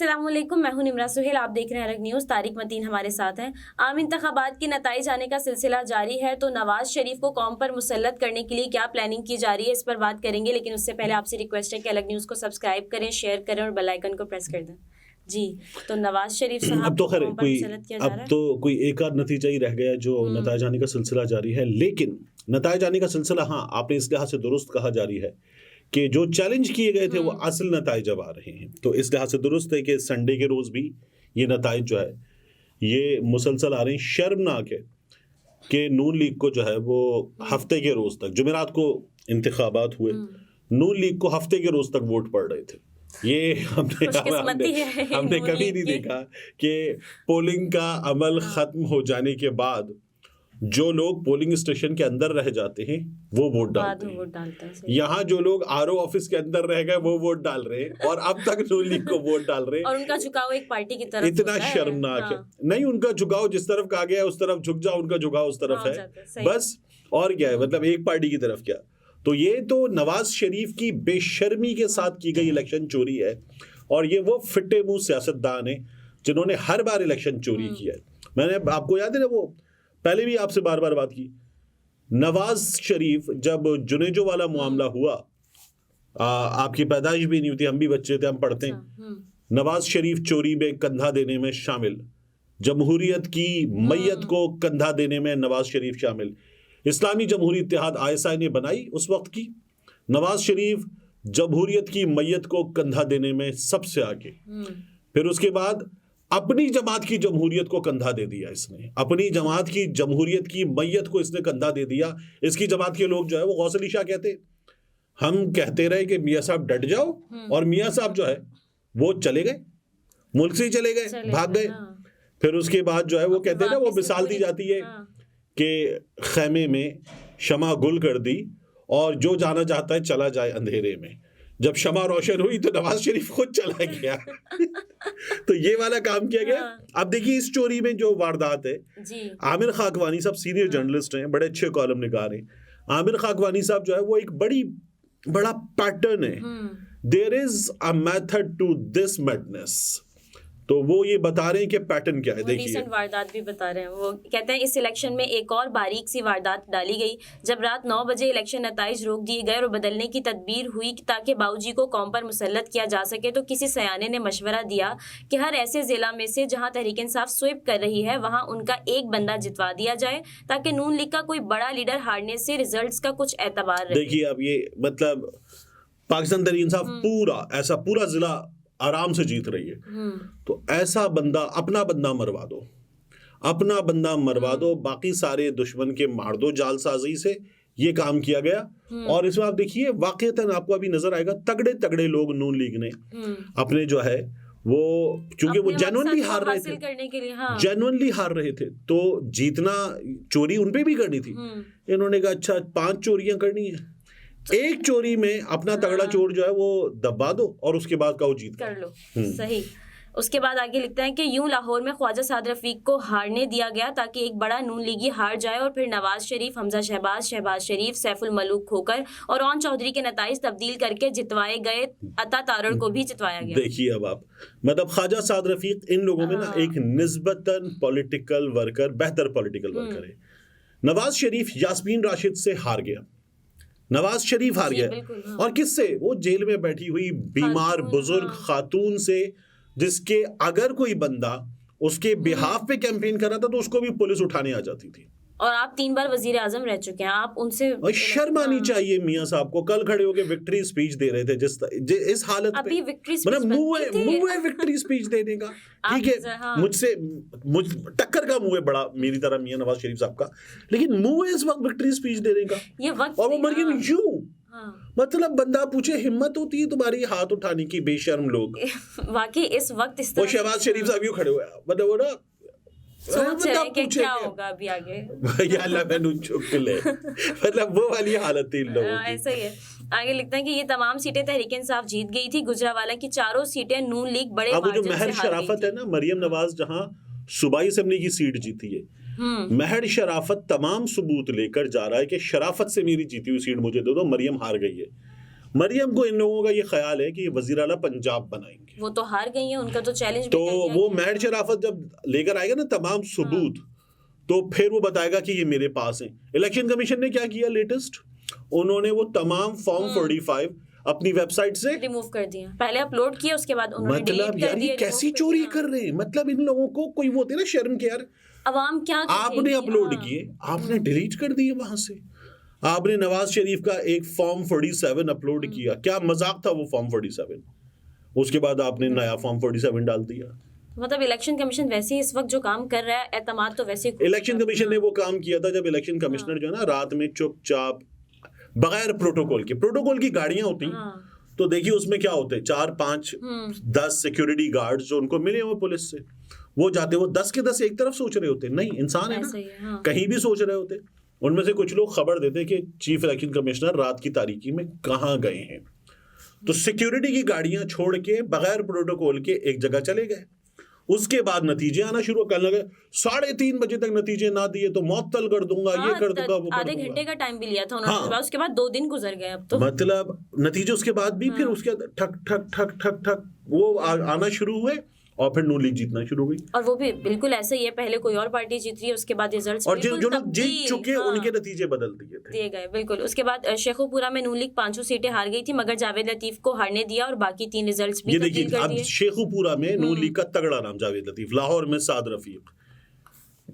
अस्सलाम वालेकुम, मैं हूं निमरा सुहेल। आप देख रहे हैं अलग न्यूज़। तारिक मतीन हमारे साथ हैं। आम इंतखाबात के नताइज आने का सिलसिला जारी है, तो नवाज शरीफ को कौम पर मुसल्लत करने के लिए क्या प्लानिंग की जा रही है, इस पर बात करेंगे। लेकिन उससे पहले आपसे रिक्वेस्ट है कि अलग न्यूज़ को सब्सक्राइब करें, शेयर करें और बेल आइकन को प्रेस कर दें। जी, तो नवाज शरीफ साहब अब तो खैर कौम पर मुसल्लत किया जा रहा है। अब तो कोई एक आध नतीजा ही रह गया जो नताइज आने का सिलसिला जारी है। लेकिन नताइज आने का सिलसिला, हाँ, आपने इस लिहाज से दुरुस्त कहा, जारी है कि जो चैलेंज किए गए थे वो असल नताइज अब आ रहे हैं। तो इस लिहाज से दुरुस्त है कि संडे के रोज भी ये नताइज जो है ये मुसलसल आ रहे हैं। शर्मनाक है कि नून लीग को जो है वो हफ्ते के रोज तक, जुमेरात को इंतखाबात हुए, नून लीग को हफ्ते के रोज तक वोट पड़ रहे थे। ये हमने कभी नहीं देखा कि पोलिंग का अमल खत्म हो जाने के बाद जो लोग पोलिंग स्टेशन के अंदर रह जाते हैं वो वोट डालते हैं। यहाँ जो लोग आरओ ऑफिस के अंदर रह गए वो वोट डाल रहे हैं और अब तक नून लीग को वोट डाल रहे हैं। और उनका झुकाव एक पार्टी की तरफ इतना शर्मनाक है। नहीं, उनका झुकाव जिस तरफ कहा गया है उस तरफ झुक जाओ, उनका झुकाव उस तरफ है बस। और क्या है, मतलब एक पार्टी की तरफ क्या। तो ये तो नवाज शरीफ की बेशर्मी के साथ की गई इलेक्शन चोरी है। और ये वो फिट्टे मुंह सियासतदान है जिन्होंने हर बार इलेक्शन चोरी किया है। मैंने आपको याद है ना, वो पहले भी आपसे बार बार बात की, नवाज शरीफ जब जुनेजो वाला मामला हुआ, आपकी पैदाइश भी नहीं होती, हम भी बच्चे थे, हम पढ़ते हैं। नवाज शरीफ चोरी में कंधा देने में शामिल, जमहूरियत की मैयत को कंधा देने में नवाज शरीफ शामिल। इस्लामी जमहूरी इत्तेहाद ISI ने बनाई उस वक्त की, नवाज शरीफ जमहूरियत की मैयत को कंधा देने में सबसे आगे। फिर उसके बाद अपनी जमात की जमहूरियत को कंधा दे दिया इसने, अपनी जमात की जमहूरियत की मैयत को इसने कंधा दे दिया। इसकी जमात के लोग जो है वो गौस अली शाह कहते, हम कहते रहे कि मियाँ साहब डट जाओ, और मियाँ साहब जो है वो चले गए, मुल्क से ही चले गए, भाग गए। फिर उसके बाद जो है वो कहते हैं ना, वो मिसाल दी जाती है कि खैमे में शमा गुल कर दी और जो जाना चाहता है चला जाए अंधेरे में। जब शमा रोशन हुई तो नवाज शरीफ खुद चला गया। तो ये वाला काम किया गया। अब देखिए इस चोरी में जो वारदात है, आमिर खाकवानी साहब सीनियर जर्नलिस्ट हैं, बड़े अच्छे कॉलम निगार हैं। आमिर खाकवानी साहब जो है वो एक बड़ा पैटर्न है। There is a method to this madness. तो वो ये बता रहे हैं कि पैटर्न क्या है। देखिए रीसेंट वारदात भी बता रहे हैं। वो कहते हैं इस इलेक्शन में एक और बारीक सी वारदात डाली गई। जब रात 9 बजे इलेक्शन नताइज रोक दिए गए और बदलने की तदबीर हुई ताकि बाऊजी को कौम पर मुसल्लत किया जा सके, तो किसी सयाने ने मशवरा दिया कि हर ऐसे जिला में से जहां तहरीक इंसाफ स्वीप कर रही है वहां उनका एक बंदा जितवा दिया जाए ताकि नून लीग का कोई बड़ा लीडर हारने से रिजल्ट्स का कुछ एतबार रहे। देखिए अब ये मतलब पाकिस्तान तहरीक इंसाफ पूरा जिला आराम से जीत रही है। तो ऐसा बंदा, अपना बंदा मरवा दो, बाकी सारे दुश्मन के मार दो। जालसाजी से ये काम किया गया। और इसमें आप देखिए वाकईतन आपको अभी नजर आएगा तगड़े लोग नून लीग ने अपने जो है वो, क्योंकि वो जेन्युइनली हार रहे थे, जेन्युइनली हार रहे थे, तो जीतना चोरी उनपे भी करनी थी। इन्होंने कहा अच्छा 5 चोरियां करनी है, एक चोरी में अपना तगड़ा चोर जो है वो दबा दो और उसके बाद का वो जीत कर लो। सही। उसके बाद आगे लिखता है कि यूं लाहौर में ख्वाजा साद रफीक को हारने दिया गया ताकि एक बड़ा नून लीगी हार जाए और फिर नवाज शरीफ, हमजा शहबाज शरीफ, सैफुल मलूक खोकर और ओन चौधरी के नताइज तब्दील करके जितवाए गए अता तारड़ को भी जितवाया गया। देखिए अब आप मतलब ख्वाजा साद रफीक इन लोगों में ना एक निस्बतन पॉलिटिकल वर्कर, बेहतर पॉलिटिकल वर्कर है। नवाज शरीफ यास्मीन राशिद से हार गया, नवाज शरीफ हार गया। और किससे? वो जेल में बैठी हुई बीमार बुजुर्ग खातून से, जिसके अगर कोई बंदा उसके बिहाफ पे कैंपेन कर रहा था तो उसको भी पुलिस उठाने आ जाती थी। और आप 3 बार वजीर आजम रह चुके हैं, आप उनसे शर्म आनी चाहिए मियां साहब को। कल खड़े होकर विक्ट्री स्पीच दे रहे थे इस हालत अभी पे, मतलब मुंह है विक्ट्री स्पीच देने का। ठीक है, मुझसे टक्कर का मुंह है बड़ा मेरी तरह मियां नवाज शरीफ साहब का, लेकिन मुंह है इस वक्त विक्ट्री स्पीच देने का। ये वक्त और वो मरियम यूं, मतलब बंदा पूछे हिम्मत होती है तुम्हारी हाथ उठाने की, बेशर्म लोग। वाकई इस वक्त वो शहबाज शरीफ साहब यूं खड़े हुए, मतलब वो ना सोच रहे हैं कि क्या होगा अभी आगे। मतलब वो वाली हालत थी इन लोगों की। ऐसा ही है। आगे लिखते हैं कि ये तमाम सीटें तहरीक इंसाफ जीत गई थी। गुजरावाला की 4 सीटें नून लीग बड़े मार्जिन से हार गई थी। महर शराफत है ना, मरियम नवाज जहां सूबाई असेंबली की सीट जीती है, महर शराफत तमाम सबूत लेकर जा रहा है कि शराफत से मेरी जीती हुई सीट मुझे दे दो, मरियम हार गई है। मरियम को इन लोगों का ये ख्याल है कि वजीर आला पंजाब बनाएंगे। वो तो हार गई हैं, उनका तो चैलेंज भी तो कर दिया वो गया। महर शराफत जब लेकर आएगा ना तमाम सबूत, तो फिर वो बताएगा कि ये मेरे पास है। इलेक्शन कमीशन ने क्या किया लेटेस्ट, उन्होंने वो तमाम फॉर्म 45 अपनी वेबसाइट से रिमूव कर दिया। पहले अपलोड किया, उसके बाद उन्होंने डिलीट मतलब कर यार ये दिया, कैसी remove कर चोरी दिया। कर रहे हैं। मतलब इन लोगों को कोई वो होते ना शर्म के, यार अवाम क्या आपने कहेगी? अपलोड हाँ। किए, आपने डिलीट कर दिए वहां से। आपने नवाज शरीफ का एक फॉर्म 47 अपलोड किया, क्या मजाक था वो फॉर्म 47, उसके बाद आपने नया फॉर्म 47 डाल दिया। मतलब इलेक्शन कमीशन वैसे ही इस वक्त जो काम कर रहा है, एतमाद तो वैसे ही इलेक्शन कमीशन ने वो काम किया था जब इलेक्शन कमिश्नर जो है ना रात में चुपचाप बगैर प्रोटोकॉल की गाड़ियां होती हैं, हाँ। तो देखिए उसमें क्या होते हैं 4 5 10 सिक्योरिटी गार्ड्स जो उनको मिले हुए पुलिस से, वो जाते, वो 10 के 10 एक तरफ सोच रहे होते, नहीं इंसान है ऐसे ही है, ना, हाँ। कहीं भी सोच रहे होते। उनमें से कुछ लोग खबर देते कि चीफ इलेक्शन कमिश्नर रात की तारीकी में कहाँ गए हैं, तो सिक्योरिटी की गाड़ियां छोड़ के बगैर प्रोटोकॉल के एक जगह चले गए। उसके बाद नतीजे आना शुरू करने लगे, 3:30 बजे तक नतीजे ना दिए तो मअतल कर दूंगा, ये कर दूंगा, वो कर आधे दूंगा। घंटे का टाइम भी लिया था उन्होंने, हाँ। उसके बाद 2 दिन गुजर गए अब तो। मतलब नतीजे उसके बाद भी फिर उसके बाद ठक ठक ठक ठक ठक वो आना शुरू हुए और फिर नून लीग जीतना शुरू हुई। और वो भी बिल्कुल ऐसे ही है, पहले कोई और पार्टी जीत रही है, उसके बाद रिजल्ट्स और जो लोग जीत चुके हाँ, उनके नतीजे बदल दिए गए। बिल्कुल। उसके बाद शेखुपुरा में नून लीग 500 सीटें हार गई थी, मगर जावेद लतीफ को हारने दिया और बाकी 3 रिजल्ट्स भी ये तब्दील देखिए कर अब दिए। शेखुपुरा में नून लीग का तगड़ा नाम जावेद लतीफ, लाहौर में साद रफीक।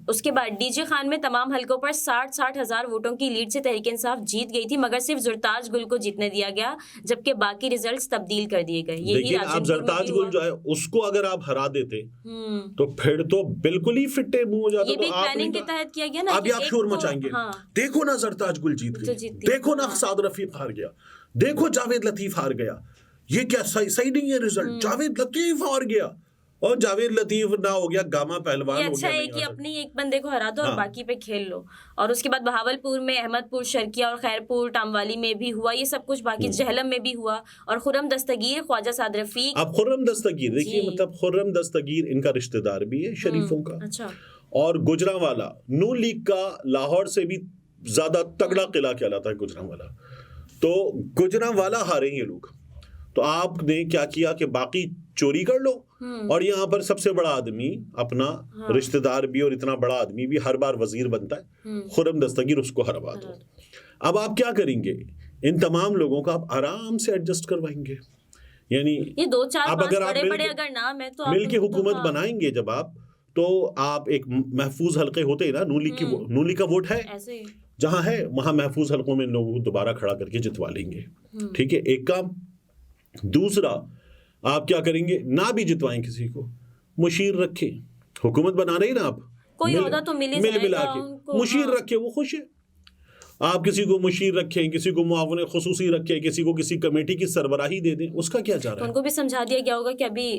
उसके बाद डीजे खान में तमाम हलकों पर 60 हजार वोटों की लीड से तहरीक इंसाफ जीत गई थी, मगर सिर्फ जुरताज गुल को जीतने दिया गया, जबकि बाकी रिजल्ट्स तब्दील कर दिए गए। यही देखिए आप जरताज गुल जो है उसको अगर आप हरा देते तो फिर तो बिल्कुल ही फिट्टे मुंह हो जाता। ये भी तो प्लानिंग के तहत किया गया ना, अभी आप शोर मचाएंगे, देखो ना जरताज गुल जीत तो गई, जीती। देखो ना साद रफीक हार गया, देखो जावेद लतीफ हार गया, ये क्या सही नहीं है रिजल्ट, जावेद लतीफ हार गया और जावेद लतीफ ना हो गया गामा पहलवान ये हो अच्छा गया। है नहीं कि आ सकता। अपने एक बंदे को हरा दो और हाँ। बाकी पे खेल लो। और उसके बाद बहावलपुर में, अहमदपुर, शर्किया और खैरपुर, टामवाली में भी हुआ ये सब कुछ, बाकी जहलम में भी हुआ। और खुर्रम दस्तगीर, ख्वाजा साद रफीक। अब खुर्रम दस्तगीर देखिए, जी। मतलब खुर्रम दस्तगीर इनका रिश्तेदार भी है शरीफों का। अच्छा। और गुजरांवाला नून लीग का लाहौर से भी ज्यादा तगड़ा किला कहलाता है गुजरांवाला, तो गुजरांवाला हारे ये लोग। तो आपने क्या किया कि बाकी चोरी कर लो और यहाँ पर सबसे बड़ा आदमी अपना रिश्तेदार भी और इतना बड़ा आदमी भी हर बार वजीर बनता है, खुर्रम दस्तगीर, उसको हरवा दो। अब आप क्या करेंगे, इन तमाम लोगों का आप आराम से एडजस्ट करवाएंगे, यानी ये 2 4 अब 5 अगर आप बड़े बड़े मिल के- अगर नाम है तो मिल के आप हुकूमत हाँ, बनाएंगे जब आप, तो आप एक महफूज हल्के होते हैं ना, नून लीग का वोट है, ऐसे ही। जहां है वहां महफूज हल्कों में इन लोगों को दोबारा खड़ा करके जितवा लेंगे। ठीक है, एक काम। दूसरा, आप क्या करेंगे, ना भी जितवाएं किसी को, मुशीर रखें, हुकूमत बना रहे हैं ना आप, कोई ओहदा तो मिल ही मिला जाएगा के उनको, मुशीर हाँ। रखे, वो खुश है। आप किसी को मुशीर रखें, किसी को मुआवने खुसूसी रखें, किसी को किसी कमेटी की सरबराही दे दें, उसका क्या जा रहा है? उनको भी समझा दिया गया होगा कि अभी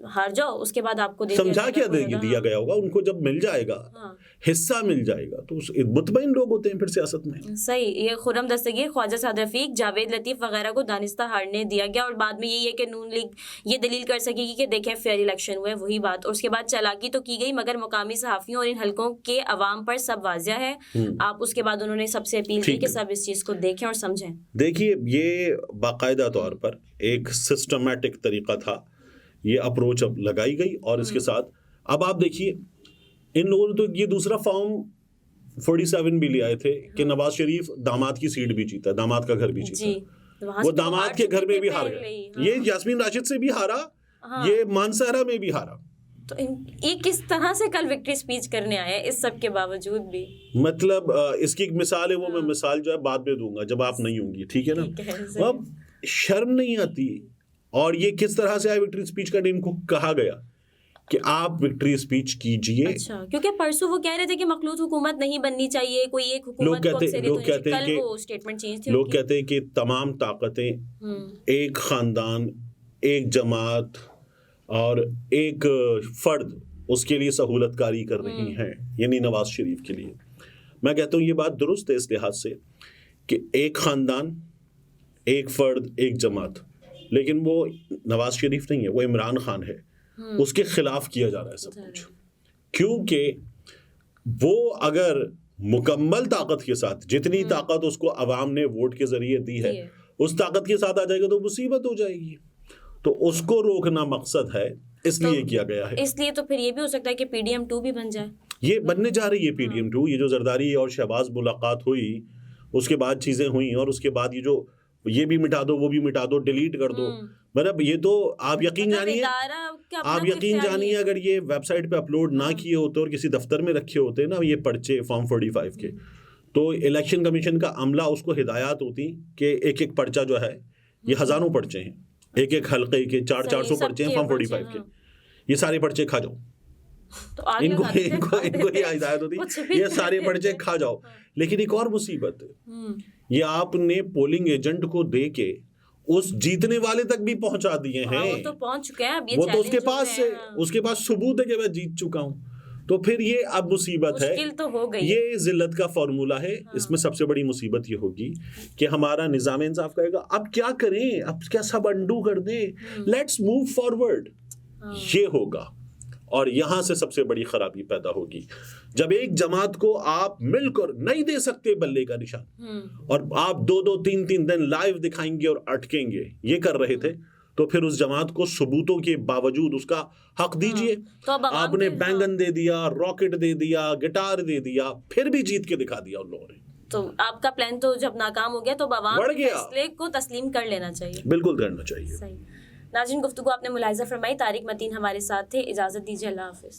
हार जाओ, उसके बाद आपको दे समझा दिया क्या जाएगा, दिया गया होगा उनको, जब मिल जाएगा हाँ। हिस्सा मिल जाएगा तो मुतमईन लोग होते हैं फिर सियासत में। सही। ये खुर्रम दस्तगीर, ख्वाजा साद रफीक, जावेद लतीफ वगैरह को दानिस्ता हारने दिया गया। और बाद में यही है कि नून लीग ये दलील कर सकेगी कि देखें फेयर इलेक्शन हुए, वही बात। और उसके बाद चालाकी तो की गई, मगर मुकामी सहाफ़ियों और इन हलकों के अवाम पर सब वाजिया है। आप उसके बाद उन्होंने सबसे अपील की कि सब इस चीज़ को देखें और समझें। देखिए ये बाकायदा तौर पर एक सिस्टमैटिक तरीका था, ये अप्रोच अब लगाई गई। और इसके साथ अब आप देखिए, इन लोगों ने तो ये दूसरा फॉर्म 47 भी ले आए थे कि नवाज शरीफ दामाद की सीट भी जीता, दामाद का घर भी जीता, वो दामाद के घर में भी हार गया। ये यास्मीन राशिद से भी हारा, ये मानसहरा में भी हारा। तो ये किस तरह से कल विक्ट्री स्पीच करने आया इस सब के बावजूद भी। मतलब इसकी एक मिसाल है, वो मैं मिसाल जो है बाद में दूंगा जब आप नहीं होंगी, ठीक है ना। अब शर्म नहीं आती। और ये किस तरह से आया विक्ट्री स्पीच का, इनको कहा गया कि आप विक्ट्री स्पीच कीजिए। अच्छा, क्योंकि परसों वो कह रहे थे कि मखलूत हुकूमत नहीं बननी चाहिए, कोई एक हुकूमत लोग कहते हैं कि वो स्टेटमेंट चेंज थी, लोग कहते हैं कि तमाम ताकतें एक खानदान, एक जमात और एक फर्द उसके लिए सहूलतकारी कर रही हैं, यानी नवाज शरीफ के लिए। मैं कहता हूँ ये बात दुरुस्त है इस लिहाज से कि एक खानदान, एक फर्द, एक जमात, लेकिन वो नवाज शरीफ नहीं है, वो इमरान खान है, उसके खिलाफ किया जा रहा है सब कुछ। क्योंकि वो अगर मुकम्मल ताकत के साथ, जितनी ताकत उसको अवाम ने वोट के जरिए दी है, उस ताकत के साथ आ जाएगा तो मुसीबत हो जाएगी। तो उसको रोकना मकसद है, इसलिए किया गया है। इसलिए तो फिर ये भी हो सकता है कि PDM-2 भी बन जाए। ये बनने जा रही है PDM-2। ये जो जरदारी और शहबाज मुलाकात हुई, उसके बाद चीजें हुई, और उसके बाद ये जो ये भी मिटा दो, वो भी मिटा दो, डिलीट कर दो, मतलब ये तो आप यकीन जानिए अगर ये वेबसाइट पे अपलोड ना किए होते और किसी दफ्तर में रखे होते ना ये पर्चे फॉर्म 45 के, तो इलेक्शन कमीशन का अमला उसको हिदायत होती कि एक एक पर्चा जो है, ये हजारों पर्चे हैं, एक एक हल्के के 400 पर्चे हैं फॉर्म 45 के, ये सारे पर्चे खा जाओ। तो इनको ये हिदायत होती, ये सारे पर्चे खा जाओ। लेकिन एक और मुसीबत है, ये आपने पोलिंग एजेंट को दे के उस जीतने वाले तक भी पहुंचा दिए हैं। वो तो पहुंच चुके हैं, अब ये वो तो उसके पास सबूत है कि मैं जीत चुका हूं। तो फिर ये अब मुसीबत है, मुश्किल तो हो गई। ये जिल्लत का फॉर्मूला है। इसमें सबसे बड़ी मुसीबत ये होगी कि हमारा निजाम इंसाफ कहेगा अब क्या करें, अब क्या सब अंडू कर दें, लेट्स मूव फॉरवर्ड। ये होगा, और यहां से सबसे बड़ी खराबी पैदा होगी जब एक जमात को आप मिलकर नहीं दे सकते बल्ले का निशान, और आप 2-2, 3-3 दिन लाइव दिखाएंगे और अटकेंगे, ये कर रहे थे, तो फिर उस जमात को सबूतों के बावजूद उसका हक दीजिए। तो अब आपने बैंगन दे दिया, रॉकेट दे दिया, गिटार दे दिया, फिर भी जीत के दिखा दिया उन लोगों ने। तो आपका प्लान तो जब नाकाम हो गया तो अवाम के फैसले को तस्लीम कर लेना चाहिए। बिल्कुल करना चाहिए। सही। नाज़रीन, गुफ्तगू आपने मुलाहिज़ा फरमाई। तारिक मतीन हमारे साथ थे। इजाज़त दीजिए, अल्लाह हाफ़िज़।